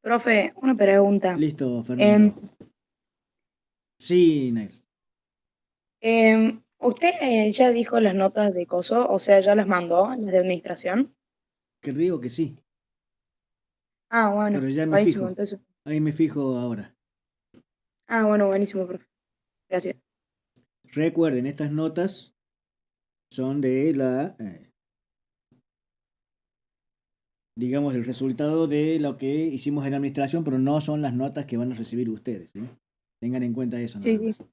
Profe, una pregunta. Listo, Em, Fernando. Sí, Next. ¿Usted ya dijo las notas de coso? O sea, ¿ya las mandó, las de administración? Creo que sí, Ah, bueno, pero ya me buenísimo, fijo. entonces. Ahí me fijo ahora. Ah, bueno, buenísimo, profe. Gracias. Recuerden, estas notas son de digamos, el resultado de lo que hicimos en administración, pero no son las notas que van a recibir ustedes, ¿sí? Tengan en cuenta eso Sí, nada sí. más.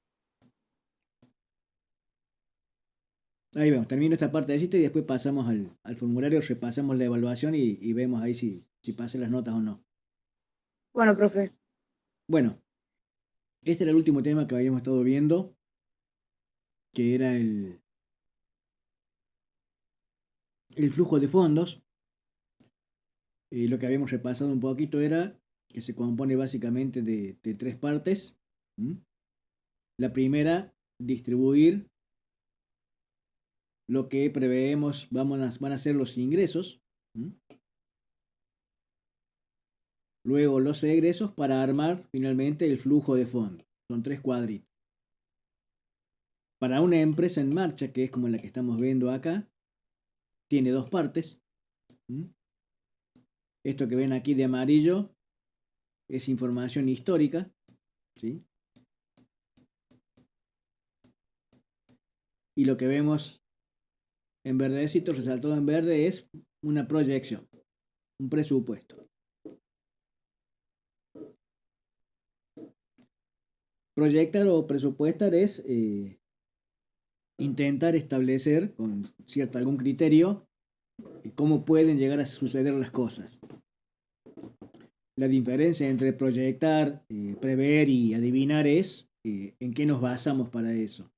Ahí vemos, termino esta parte de cita y después pasamos al formulario, repasamos la evaluación y vemos ahí si pasé las notas o no. Bueno, profe. Bueno, este era el último tema que habíamos estado viendo, que era el flujo de fondos. Lo que habíamos repasado un poquito era que se compone básicamente de tres partes. ¿Mm? La primera, distribuir lo que preveemos van a ser los ingresos. ¿Mm? Luego los egresos para armar finalmente el flujo de fondos. Son tres cuadritos. Para una empresa en marcha, que es como la que estamos viendo acá, tiene dos partes. ¿Mm? Esto que ven aquí de amarillo es información histórica, ¿sí? Y lo que vemos en verdecito, resaltado en verde, es una proyección, un presupuesto. Proyectar o presupuestar es intentar establecer con cierto algún criterio cómo pueden llegar a suceder las cosas. La diferencia entre proyectar, prever y adivinar es en qué nos basamos para eso.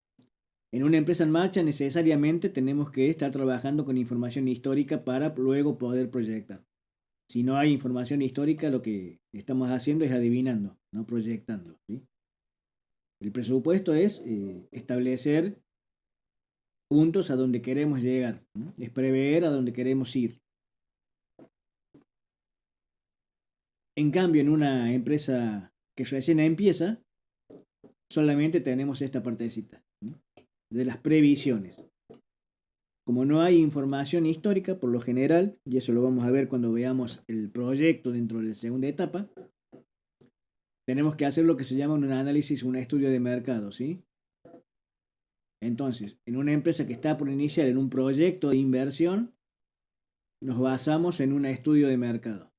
En una empresa en marcha necesariamente tenemos que estar trabajando con información histórica para luego poder proyectar. Si no hay información histórica, lo que estamos haciendo es adivinando, no proyectando, ¿sí? El presupuesto es establecer puntos a donde queremos llegar, ¿no? Es prever a donde queremos ir. En cambio, en una empresa que recién empieza, solamente tenemos esta partecita, ¿no? De las previsiones. Como no hay información histórica, por lo general, y eso lo vamos a ver cuando veamos el proyecto dentro de la segunda etapa, tenemos que hacer lo que se llama un análisis, un estudio de mercado, ¿sí? Entonces, en una empresa que está por iniciar en un proyecto de inversión, nos basamos en un estudio de mercado.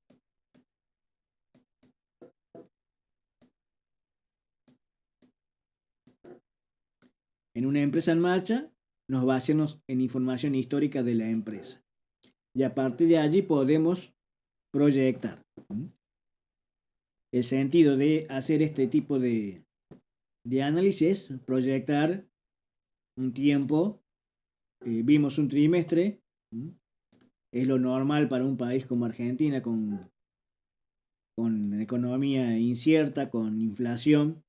En una empresa en marcha, nos basamos en información histórica de la empresa. Y a partir de allí podemos proyectar. El sentido de hacer este tipo de análisis es proyectar un tiempo. Vimos un trimestre. Es lo normal para un país como Argentina, con economía incierta, con inflación.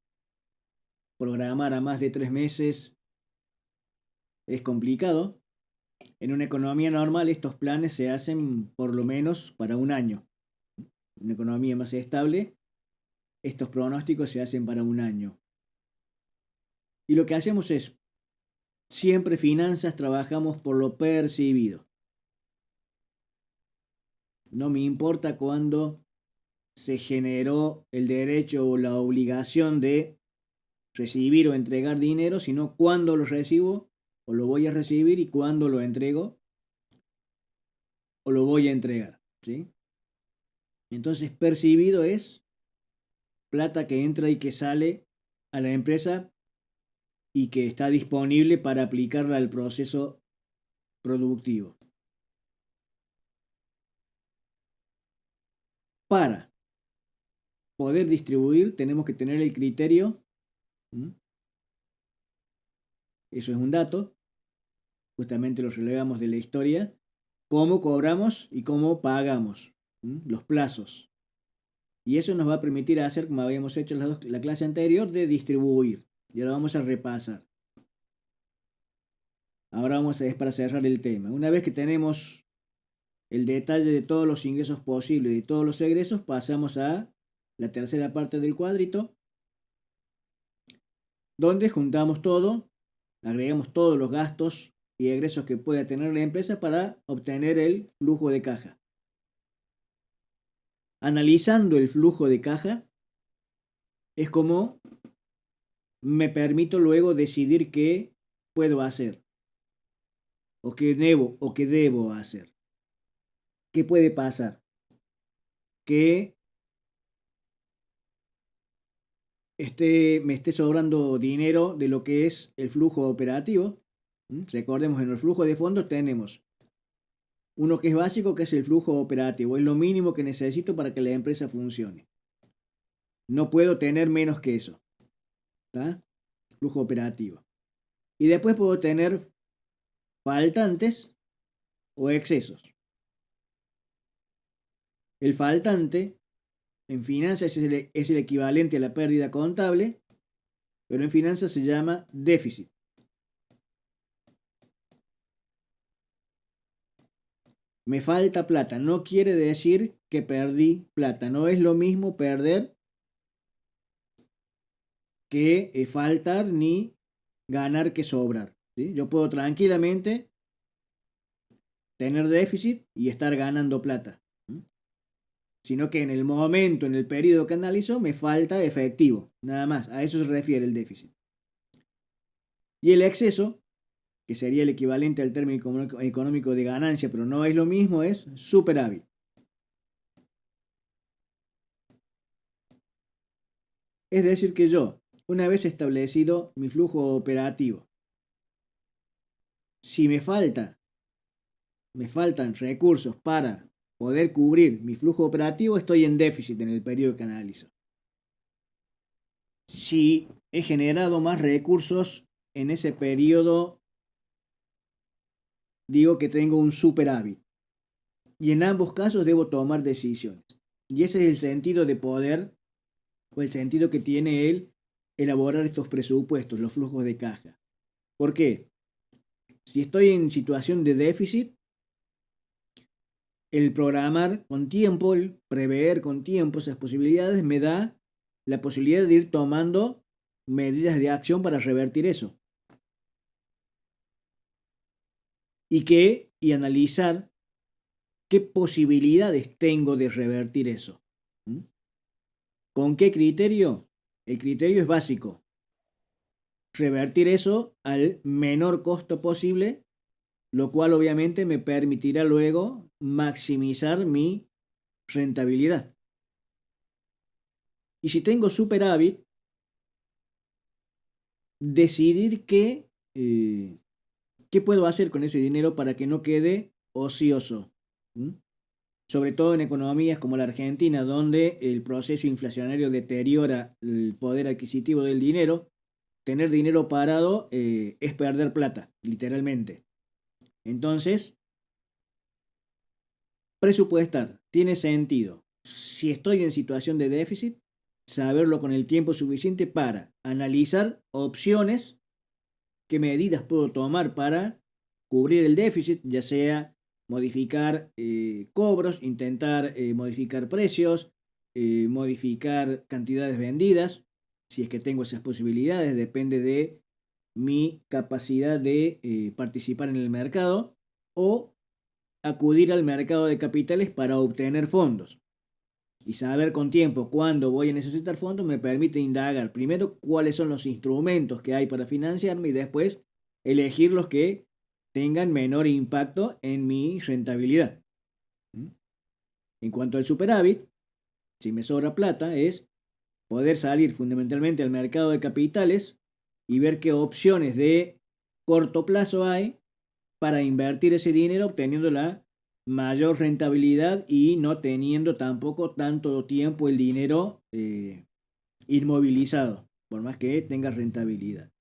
Programar a más de 3 meses es complicado. En una economía normal estos planes se hacen por lo menos para un año. En una economía más estable, estos pronósticos se hacen para un año. Y lo que hacemos es, siempre finanzas trabajamos por lo percibido. No me importa cuándo se generó el derecho o la obligación de recibir o entregar dinero, sino cuándo lo recibo o lo voy a recibir y cuándo lo entrego o lo voy a entregar, ¿sí? Entonces, percibido es plata que entra y que sale a la empresa y que está disponible para aplicarla al proceso productivo. Para poder distribuir tenemos que tener el criterio, eso es un dato, justamente lo relevamos de la historia, cómo cobramos y cómo pagamos, los plazos. Y eso nos va a permitir hacer, como habíamos hecho en la clase anterior, de distribuir. Y ahora vamos a repasar. Ahora es para cerrar el tema. Una vez que tenemos el detalle de todos los ingresos posibles y todos los egresos, pasamos a la tercera parte del cuadrito, donde juntamos todo, agregamos todos los gastos y egresos que pueda tener la empresa para obtener el flujo de caja. Analizando el flujo de caja, es como me permito luego decidir qué puedo hacer, o qué debo hacer. ¿Qué puede pasar? Que me esté sobrando dinero de lo que es el flujo operativo. Recordemos, en el flujo de fondos tenemos uno que es básico, que es el flujo operativo. Es lo mínimo que necesito para que la empresa funcione. No puedo tener menos que eso. ¿Está? Flujo operativo. Y después puedo tener faltantes o excesos. El faltante en finanzas es el equivalente a la pérdida contable, pero en finanzas se llama déficit. Me falta plata. No quiere decir que perdí plata. No es lo mismo perder que faltar, ni ganar que sobrar. ¿Sí? Yo puedo tranquilamente tener déficit y estar ganando plata. Sino que en el momento, en el periodo que analizo, me falta efectivo. Nada más. A eso se refiere el déficit. Y el exceso, que sería el equivalente al término económico de ganancia, pero no es lo mismo, es superávit. Es decir que yo, una vez establecido mi flujo operativo, si me faltan recursos para poder cubrir mi flujo operativo, estoy en déficit en el periodo que analizo. Si he generado más recursos en ese periodo, digo que tengo un superávit. Y en ambos casos debo tomar decisiones. Y ese es el sentido de poder, o el sentido que tiene el elaborar estos presupuestos, los flujos de caja. ¿Por qué? Si estoy en situación de déficit, el programar con tiempo, el prever con tiempo esas posibilidades, me da la posibilidad de ir tomando medidas de acción para revertir eso. Y analizar qué posibilidades tengo de revertir eso. ¿Con qué criterio? El criterio es básico. Revertir eso al menor costo posible, lo cual obviamente me permitirá luego maximizar mi rentabilidad. Y si tengo superávit, decidir qué puedo hacer con ese dinero para que no quede ocioso. Sobre todo en economías como la Argentina, donde el proceso inflacionario deteriora el poder adquisitivo del dinero. Tener dinero parado es perder plata, literalmente. Entonces, presupuestar tiene sentido. Si estoy en situación de déficit, saberlo con el tiempo suficiente para analizar opciones, qué medidas puedo tomar para cubrir el déficit, ya sea modificar cobros, intentar modificar precios, modificar cantidades vendidas, si es que tengo esas posibilidades, depende de mi capacidad de participar en el mercado, o acudir al mercado de capitales para obtener fondos. Y saber con tiempo cuándo voy a necesitar fondos me permite indagar primero cuáles son los instrumentos que hay para financiarme y después elegir los que tengan menor impacto en mi rentabilidad. En cuanto al superávit, si me sobra plata, es poder salir fundamentalmente al mercado de capitales y ver qué opciones de corto plazo hay para invertir ese dinero obteniendo la mayor rentabilidad y no teniendo tampoco tanto tiempo el dinero inmovilizado, por más que tenga rentabilidad.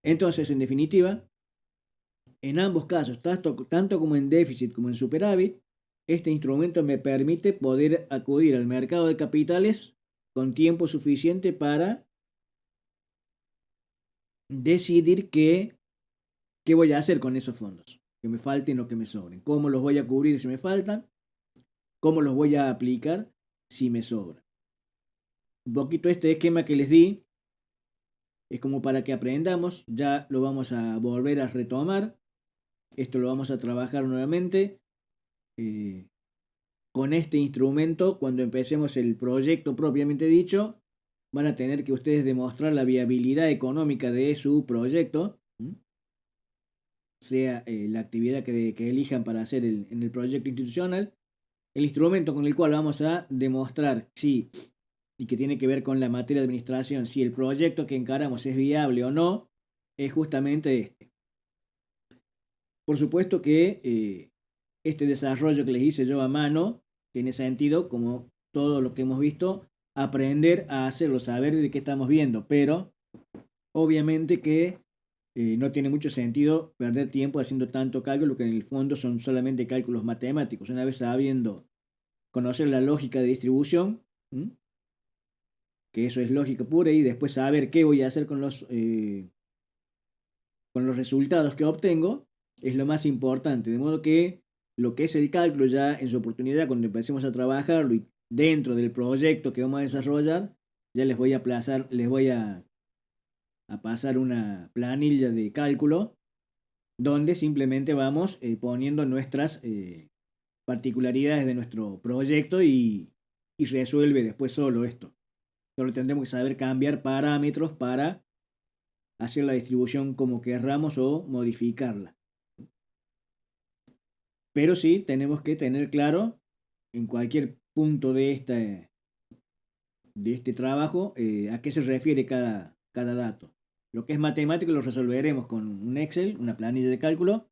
Entonces, en definitiva, en ambos casos, tanto como en déficit como en superávit, este instrumento me permite poder acudir al mercado de capitales con tiempo suficiente para decidir qué voy a hacer con esos fondos. que me falten o que me sobren. ¿Cómo los voy a cubrir si me faltan? ¿Cómo los voy a aplicar si me sobran? Un poquito este esquema que les di es como para que aprendamos. Ya lo vamos a volver a retomar. Esto lo vamos a trabajar nuevamente con este instrumento. Cuando empecemos el proyecto propiamente dicho, van a tener que ustedes demostrar la viabilidad económica de su proyecto, sea la actividad que elijan para hacer en el proyecto institucional. El instrumento con el cual vamos a demostrar si, y que tiene que ver con la materia de administración, si el proyecto que encaramos es viable o no, es justamente este. Por supuesto que este desarrollo que les hice yo a mano tiene sentido, como todo lo que hemos visto, aprender a hacerlo, saber de qué estamos viendo, pero obviamente que no tiene mucho sentido perder tiempo haciendo tanto cálculo, que en el fondo son solamente cálculos matemáticos. Una vez sabiendo conocer la lógica de distribución, que eso es lógica pura, y después saber qué voy a hacer con los resultados que obtengo, es lo más importante. De modo que lo que es el cálculo ya en su oportunidad, cuando empecemos a trabajarlo y dentro del proyecto que vamos a desarrollar, ya les voy a pasar una planilla de cálculo donde simplemente vamos poniendo nuestras particularidades de nuestro proyecto y resuelve después solo esto. Solo tendremos que saber cambiar parámetros para hacer la distribución como querramos o modificarla. Pero sí tenemos que tener claro en cualquier punto de este trabajo a qué se refiere cada dato. Lo que es matemático lo resolveremos con un Excel, una planilla de cálculo,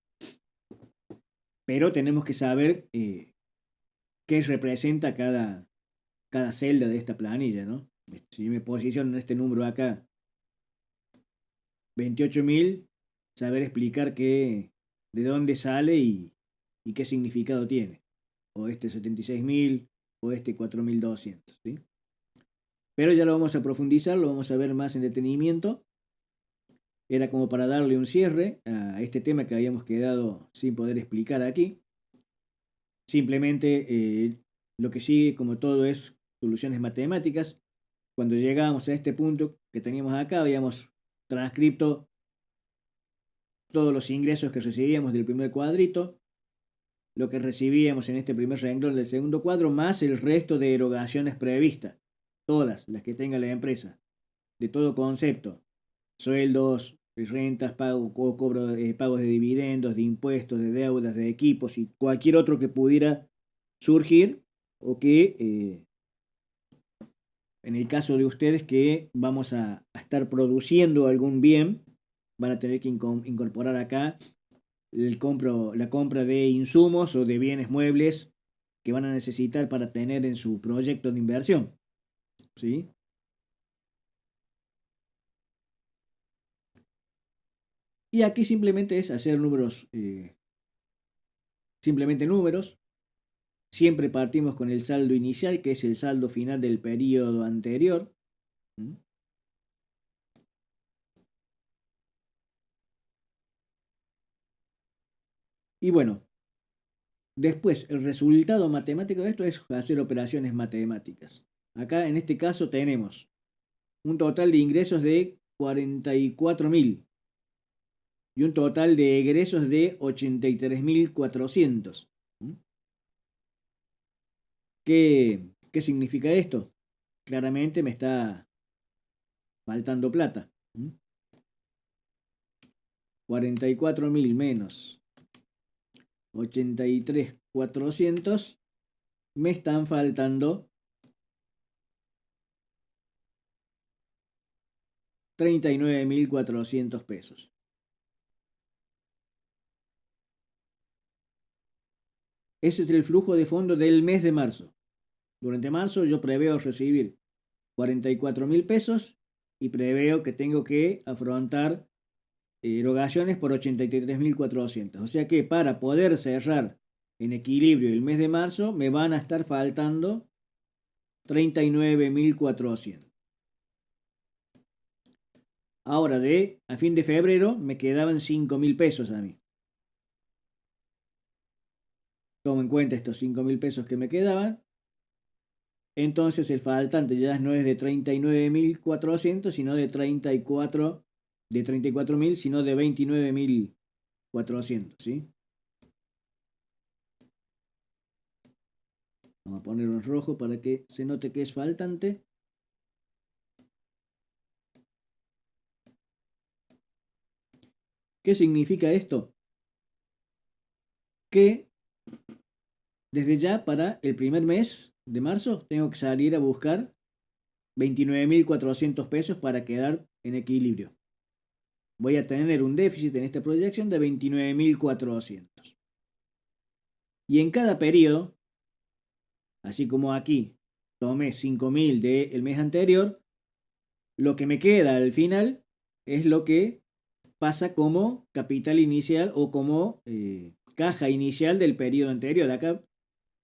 pero tenemos que saber qué representa cada celda de esta planilla, ¿no? Si me posiciono en este número acá, 28.000, saber explicar de dónde sale y qué significado tiene. O este 76.000, o este 4.200, ¿sí? Pero ya lo vamos a profundizar, lo vamos a ver más en detenimiento. Era como para darle un cierre a este tema que habíamos quedado sin poder explicar aquí. Simplemente lo que sigue, como todo, es soluciones matemáticas. Cuando llegábamos a este punto que teníamos acá, habíamos transcripto todos los ingresos que recibíamos del primer cuadrito, lo que recibíamos en este primer renglón del segundo cuadro, más el resto de erogaciones previstas, todas las que tenga la empresa, de todo concepto, sueldos, rentas, pagos de dividendos, de impuestos, de deudas, de equipos y cualquier otro que pudiera surgir, o que en el caso de ustedes que vamos a estar produciendo algún bien, van a tener que incorporar acá la compra de insumos o de bienes muebles que van a necesitar para tener en su proyecto de inversión, ¿sí? Y aquí simplemente es hacer números, simplemente números. Siempre partimos con el saldo inicial, que es el saldo final del periodo anterior. Y bueno, después el resultado matemático de esto es hacer operaciones matemáticas. Acá en este caso tenemos un total de ingresos de 44.000 y un total de egresos de 83.400. ¿Qué significa esto? Claramente me está faltando plata. 44.000 menos 83.400, me están faltando 39.400 pesos. Ese es el flujo de fondo del mes de marzo. Durante marzo yo preveo recibir 44.000 pesos y preveo que tengo que afrontar erogaciones por 83.400. O sea que para poder cerrar en equilibrio el mes de marzo me van a estar faltando 39.400. Ahora a fin de febrero me quedaban 5.000 pesos a mí. tomo en cuenta estos 5.000 pesos que me quedaban, entonces el faltante ya no es de 39.400, sino de 34.000, sino de 29.400, ¿sí? Vamos a poner un rojo para que se note que es faltante. ¿Qué significa esto? Que desde ya para el primer mes de marzo tengo que salir a buscar 29.400 pesos para quedar en equilibrio. Voy a tener un déficit en esta proyección de 29.400. Y en cada periodo, así como aquí tomé 5.000 del mes anterior, lo que me queda al final es lo que pasa como capital inicial o como caja inicial del periodo anterior. Acá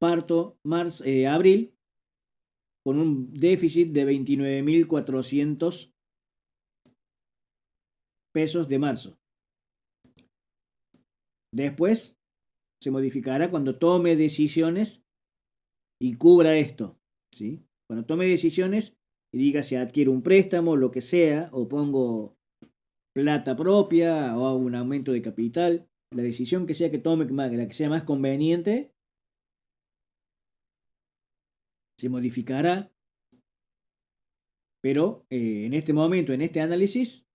parto abril con un déficit de 29.400 pesos de marzo. Después se modificará cuando tome decisiones y cubra esto, ¿sí? Cuando tome decisiones y diga si adquiero un préstamo, lo que sea, o pongo plata propia o hago un aumento de capital, la decisión que sea que tome, la que sea más conveniente, se modificará, pero en este momento, en este análisis,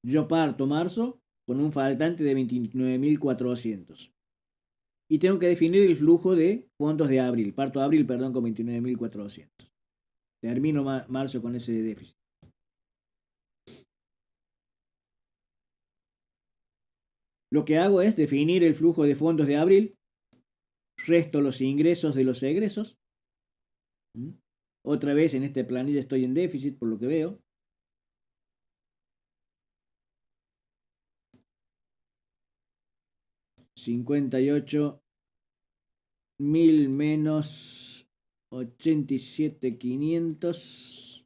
yo parto marzo con un faltante de 29.400. Y tengo que definir el flujo de fondos de abril. Parto abril, perdón, con 29.400. Termino marzo con ese déficit. Lo que hago es definir el flujo de fondos de abril, resto los ingresos de los egresos. Otra vez en esta planilla estoy en déficit por lo que veo. $58.000 menos 87.500.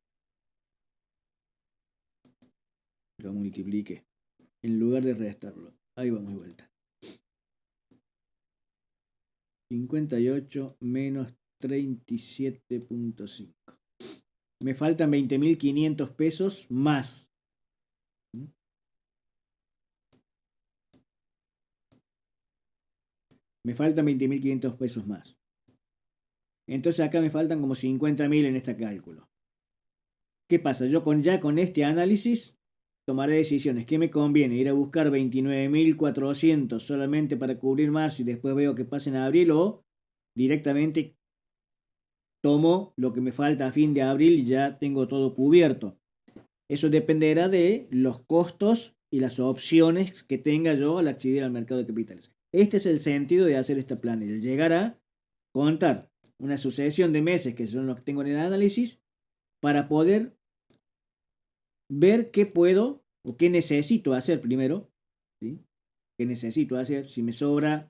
Lo multipliqué en lugar de restarlo. Ahí vamos de vuelta. 58 menos 37.5. Me faltan 20.500 pesos más. Me faltan 20.500 pesos más. Entonces acá me faltan como 50.000 en este cálculo. ¿Qué pasa? Yo ya con este análisis tomaré decisiones. ¿Qué me conviene? ¿Ir a buscar 29.400 solamente para cubrir marzo y después veo que pasa en abril, o directamente tomo lo que me falta a fin de abril y ya tengo todo cubierto? Eso dependerá de los costos y las opciones que tenga yo al acceder al mercado de capitales. Este es el sentido de hacer esta planilla. Llegar a contar una sucesión de meses que son los que tengo en el análisis para poder ver qué puedo o qué necesito hacer primero, ¿sí? ¿Qué necesito hacer? Si me sobra,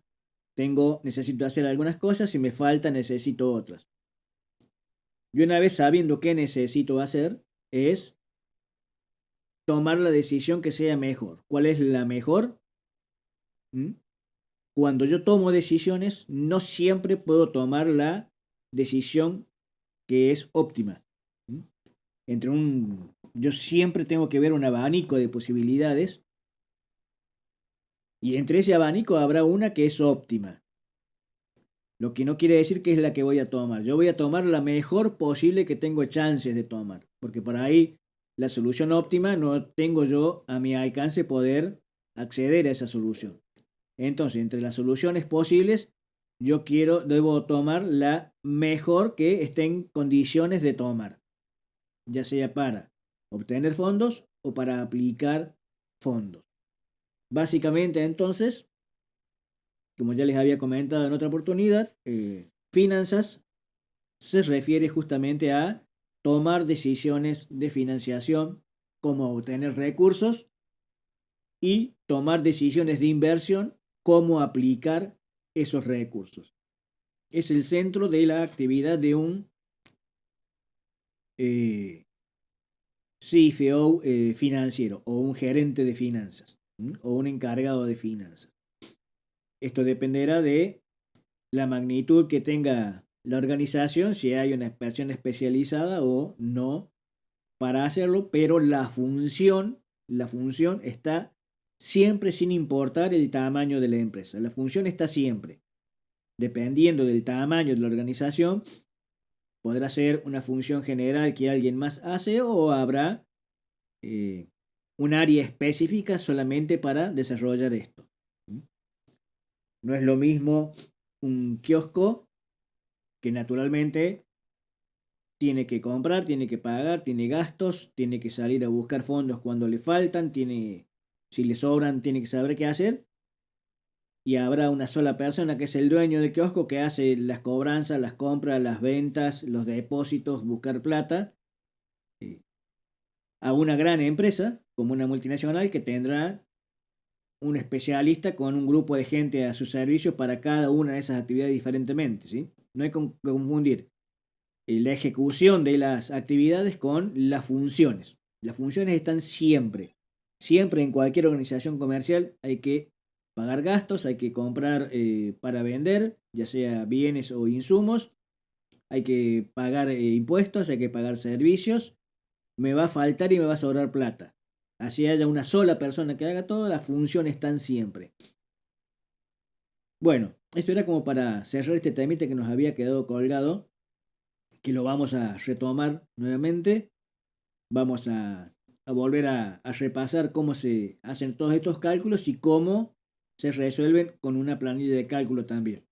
necesito hacer algunas cosas, si me falta, necesito otras. Y una vez sabiendo qué necesito hacer, es tomar la decisión que sea mejor. ¿Cuál es la mejor? Cuando yo tomo decisiones, no siempre puedo tomar la decisión que es óptima. Yo siempre tengo que ver un abanico de posibilidades y entre ese abanico habrá una que es óptima. Lo que no quiere decir que es la que voy a tomar. Yo voy a tomar la mejor posible que tengo chances de tomar, porque por ahí la solución óptima no tengo yo a mi alcance poder acceder a esa solución. Entonces, entre las soluciones posibles, debo tomar la mejor que esté en condiciones de tomar, ya sea para obtener fondos o para aplicar fondos. Básicamente, entonces, como ya les había comentado en otra oportunidad, finanzas se refiere justamente a tomar decisiones de financiación, como obtener recursos, y tomar decisiones de inversión, cómo aplicar esos recursos. Es el centro de la actividad de un CFO financiero, o un gerente de finanzas, o un encargado de finanzas. Esto dependerá de la magnitud que tenga la organización, si hay una persona especializada o no para hacerlo, pero la función está siempre sin importar el tamaño de la empresa. La función está siempre. Dependiendo del tamaño de la organización, podrá ser una función general que alguien más hace o habrá un área específica solamente para desarrollar esto. No es lo mismo un kiosco que naturalmente tiene que comprar, tiene que pagar, tiene gastos, tiene que salir a buscar fondos cuando le faltan, si le sobran, tiene que saber qué hacer. Y habrá una sola persona que es el dueño del kiosco que hace las cobranzas, las compras, las ventas, los depósitos, buscar plata. A una gran empresa, como una multinacional, que tendrá un especialista con un grupo de gente a su servicio para cada una de esas actividades diferentemente, ¿sí? No hay que confundir la ejecución de las actividades con las funciones. Las funciones están siempre. Siempre en cualquier organización comercial hay que pagar gastos, hay que comprar para vender, ya sea bienes o insumos, hay que pagar impuestos, hay que pagar servicios. Me va a faltar y me va a sobrar plata. Así haya una sola persona que haga todo, las funciones están siempre. Bueno, esto era como para cerrar este temita que nos había quedado colgado, que lo vamos a retomar nuevamente. Vamos a volver a repasar cómo se hacen todos estos cálculos y cómo se resuelven con una planilla de cálculo también.